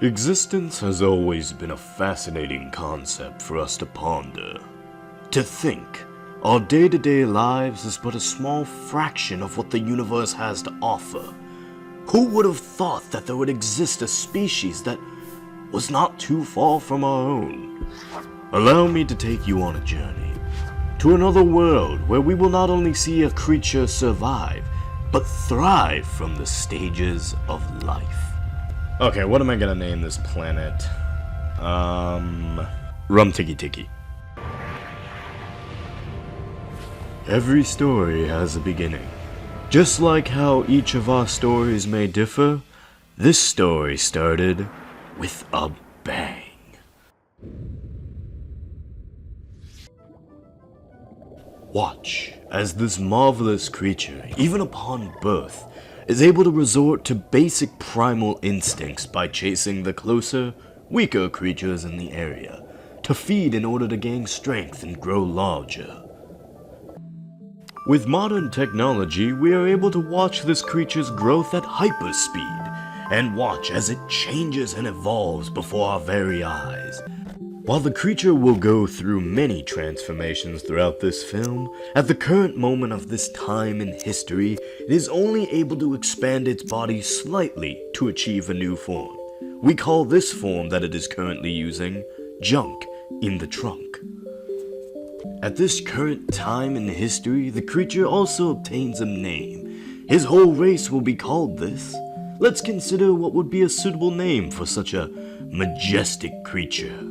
Existence has always been a fascinating concept for us to ponder. To think, our day-to-day lives is but a small fraction of what the universe has to offer. Who would have thought that there would exist a species that was not too far from our own? Allow me to take you on a journey to another world where we will not only see a creature survive, but thrive from the stages of life. Okay, what am I gonna name this planet? Rum Tiki Tiki. Every story has a beginning. Just like how each of our stories may differ, this story started with a bang. Watch as this marvelous creature, even upon birth, is able to resort to basic primal instincts by chasing the closer, weaker creatures in the area, to feed in order to gain strength and grow larger. With modern technology, we are able to watch this creature's growth at hyperspeed, and watch as it changes and evolves before our very eyes. While the creature will go through many transformations throughout this film, at the current moment of this time in history, it is only able to expand its body slightly to achieve a new form. We call this form that it is currently using, junk in the trunk. At this current time in history, the creature also obtains a name. His whole race will be called this. Let's consider what would be a suitable name for such a majestic creature.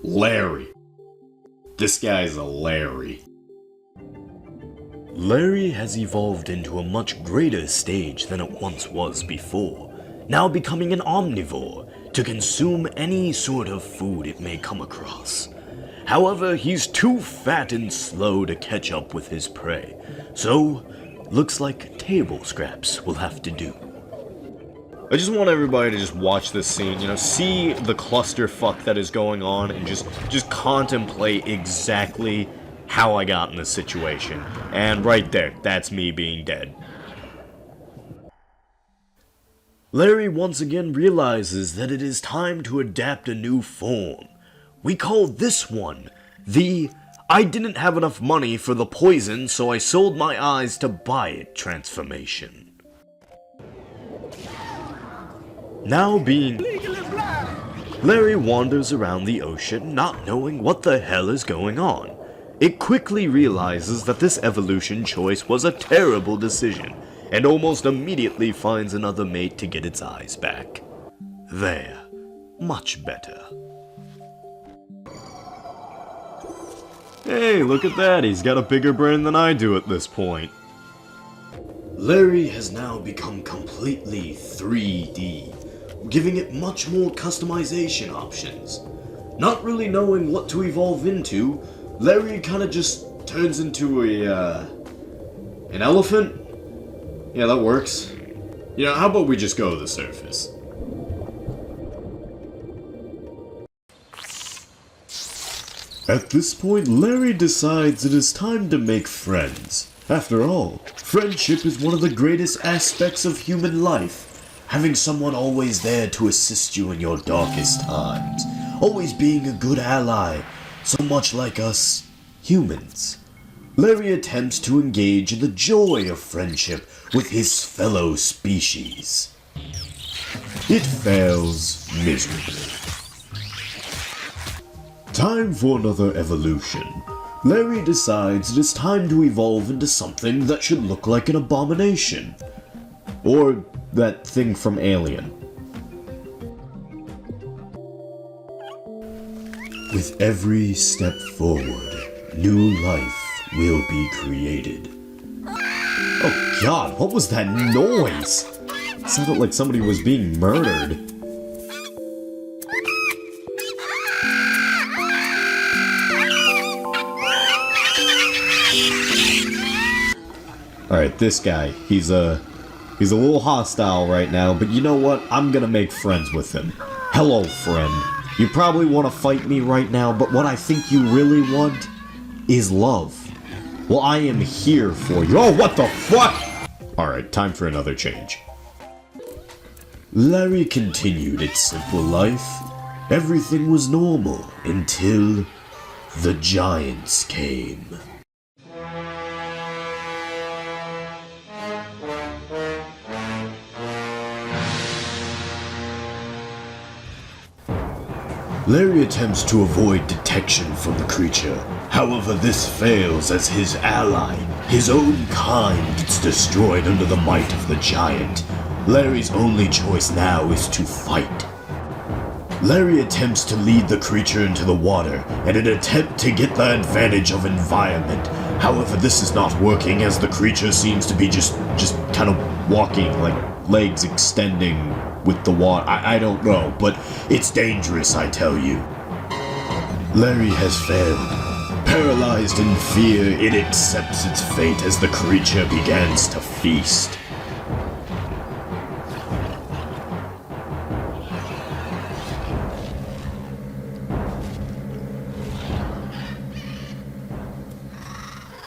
Larry. This guy's a Larry. Larry has evolved into a much greater stage than it once was before, now becoming an omnivore to consume any sort of food it may come across. However, he's too fat and slow to catch up with his prey, so looks like table scraps will have to do. I just want everybody to just watch this scene, see the clusterfuck that is going on and just contemplate exactly how I got in this situation. And right there, that's me being dead. Larry once again realizes that it is time to adapt a new form. We call this one the "I didn't have enough money for the poison, so I sold my eyes to buy it" transformation. Now being Larry wanders around the ocean, not knowing what the hell is going on. It quickly realizes that this evolution choice was a terrible decision, and almost immediately finds another mate to get its eyes back. There. Much better. Hey, look at that, he's got a bigger brain than I do at this point. Larry has now become completely 3D, giving it much more customization options. Not really knowing what to evolve into, Larry kinda just turns into an elephant? Yeah, that works. How about we just go to the surface? At this point, Larry decides it is time to make friends. After all, friendship is one of the greatest aspects of human life. Having someone always there to assist you in your darkest times. Always being a good ally, so much like us humans. Larry attempts to engage in the joy of friendship with his fellow species. It fails miserably. Time for another evolution. Larry decides it is time to evolve into something that should look like an abomination. Or that thing from Alien. With every step forward, new life will be created. Oh god, what was that noise? It sounded like somebody was being murdered. Alright, this guy, he's a little hostile right now, but you know what? I'm gonna make friends with him. Hello, friend. You probably want to fight me right now, but what I think you really want is love. Well, I am here for you. Oh, what the fuck? Alright, time for another change. Larry continued its simple life. Everything was normal until the giants came. Larry attempts to avoid detection from the creature. However, this fails as his ally, his own kind, gets destroyed under the might of the giant. Larry's only choice now is to fight. Larry attempts to lead the creature into the water in an attempt to get the advantage of environment. However, this is not working as the creature seems to be just kind of walking, like legs extending with the water. I don't know, but it's dangerous, I tell you. Larry has failed. Paralyzed in fear, it accepts its fate as the creature begins to feast.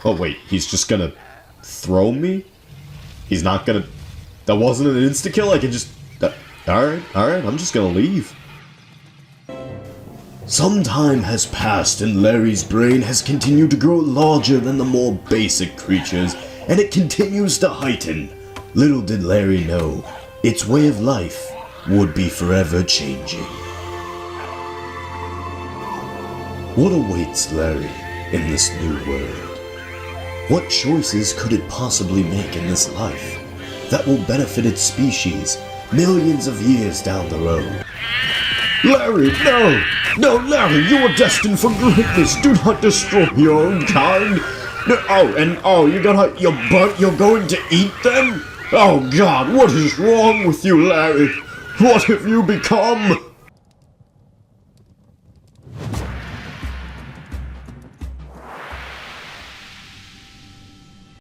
Oh wait, he's just gonna throw me? He's not gonna... That wasn't an insta-kill? I can just... Alright, I'm just gonna leave. Some time has passed and Larry's brain has continued to grow larger than the more basic creatures, and it continues to heighten. Little did Larry know, its way of life would be forever changing. What awaits Larry in this new world? What choices could it possibly make in this life that will benefit its species millions of years down the road? Larry, no! No, Larry, you are destined for greatness! Do not destroy your own kind! No, you're going to eat them? Oh God, what is wrong with you, Larry? What have you become?